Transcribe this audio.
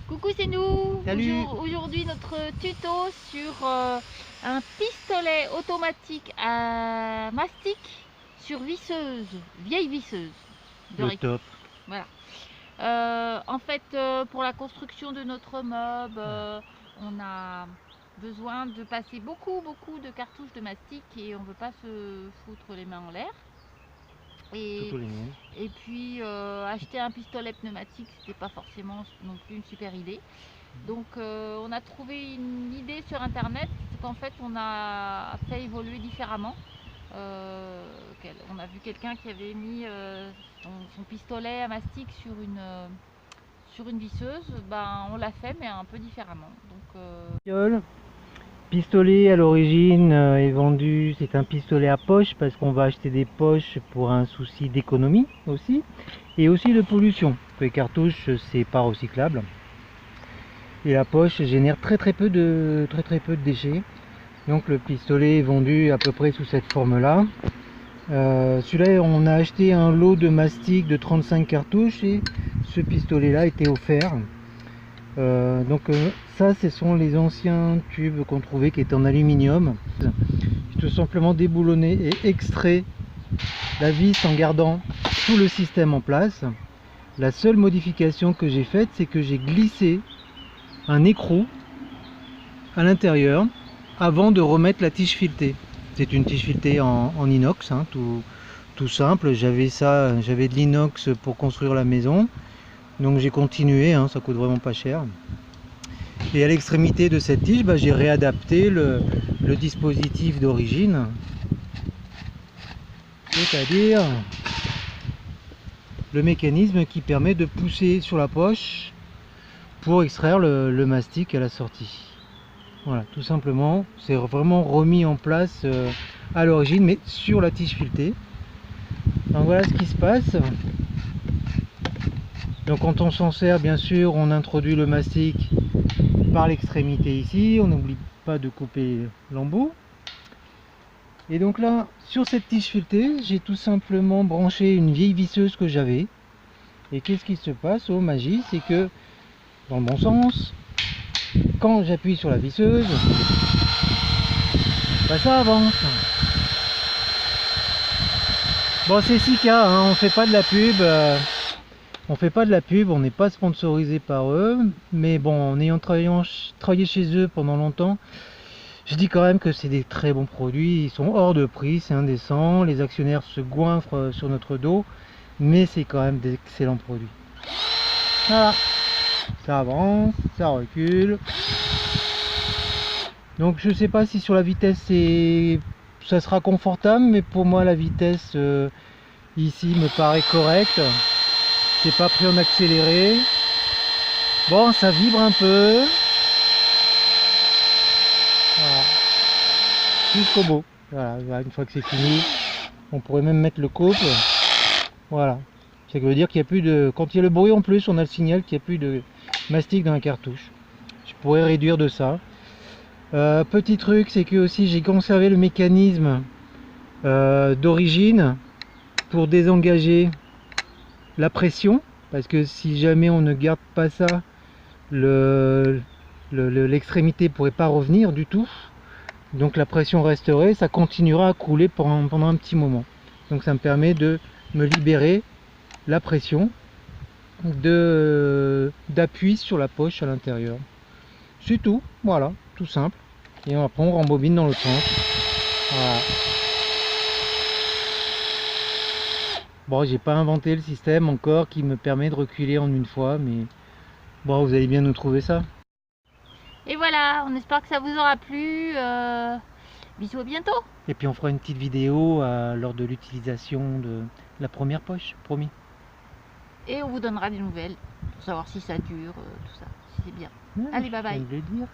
Coucou, c'est nous. Salut. Aujourd'hui notre tuto sur un pistolet automatique à mastic sur visseuse, vieille visseuse de Le récup. top. Voilà. En fait, pour la construction de notre meuble, on a besoin de passer beaucoup de cartouches de mastic et on ne veut pas se foutre les mains en l'air. Surtout les miennes. Et puis acheter un pistolet pneumatique, c'était pas forcément non plus une super idée. Donc on a trouvé une idée sur internet qu'en fait on a fait évoluer différemment. On a vu quelqu'un qui avait mis son pistolet à mastic sur une visseuse. Ben, on l'a fait mais un peu différemment. Donc, Pistolet à l'origine est vendu, c'est un pistolet à poche parce qu'on va acheter des poches pour un souci d'économie aussi et aussi de pollution. Les cartouches c'est pas recyclable et la poche génère très peu de déchets. Donc le pistolet est vendu à peu près sous cette forme là. Celui-là on a acheté un lot de mastic de 35 cartouches et ce pistolet là était offert. Ça ce sont les anciens tubes qu'on trouvait qui étaient en aluminium. J'ai tout simplement déboulonné et extrait la vis en gardant tout le système en place. La seule modification que j'ai faite, c'est que j'ai glissé un écrou à l'intérieur avant de remettre la tige filetée. C'est une tige filetée en inox, hein, tout simple. J'avais de l'inox pour construire la maison. Donc j'ai continué, hein, ça coûte vraiment pas cher. Et à l'extrémité de cette tige, j'ai réadapté le dispositif d'origine, c'est-à-dire le mécanisme qui permet de pousser sur la poche pour extraire le mastic à la sortie. Voilà, tout simplement, c'est vraiment remis en place à l'origine, mais sur la tige filetée. Donc voilà ce qui se passe. Donc quand on s'en sert, bien sûr, on introduit le mastic par l'extrémité ici, on n'oublie pas de couper l'embout. Et donc là, sur cette tige filetée, j'ai tout simplement branché une vieille visseuse que j'avais. Et qu'est-ce qui se passe? Oh magie, c'est que dans le bon sens, quand j'appuie sur la visseuse, ça avance. Bon, c'est Sika, hein, on fait pas de la pub. On fait pas de la pub, on n'est pas sponsorisé par eux, mais bon, en ayant travaillé chez eux pendant longtemps, je dis quand même que c'est des très bons produits, ils sont hors de prix, c'est indécent, les actionnaires se goinfrent sur notre dos, mais c'est quand même d'excellents produits. Voilà, ça avance, ça recule. Donc je sais pas si sur la vitesse ça sera confortable, mais pour moi la vitesse ici me paraît correcte. C'est pas pris en accéléré. Bon, ça vibre un peu. Voilà. Jusqu'au bout. Voilà, une fois que c'est fini, on pourrait même mettre le couple. Voilà. Ça veut dire qu'il n'y a plus de... Quand il y a le bruit en plus, on a le signal qu'il n'y a plus de mastic dans la cartouche. Je pourrais réduire de ça. Petit truc, c'est que aussi j'ai conservé le mécanisme d'origine pour désengager la pression. Parce que si jamais on ne garde pas ça, l'extrémité pourrait pas revenir du tout. Donc la pression resterait, ça continuera à couler pendant un petit moment. Donc ça me permet de me libérer la pression d'appui sur la poche à l'intérieur. C'est tout, voilà, tout simple. Et après on rembobine dans l'autre sens. Voilà. Bon, j'ai pas inventé le système encore qui me permet de reculer en une fois, mais bon, vous allez bien nous trouver ça. et voilà, on espère que ça vous aura plu. Bisous, à bientôt. Et puis on fera une petite vidéo lors de l'utilisation de la première poche, promis. Et on vous donnera des nouvelles pour savoir si ça dure, tout ça, si c'est bien. Ouais, Allez, bye bye. je viens de le dire.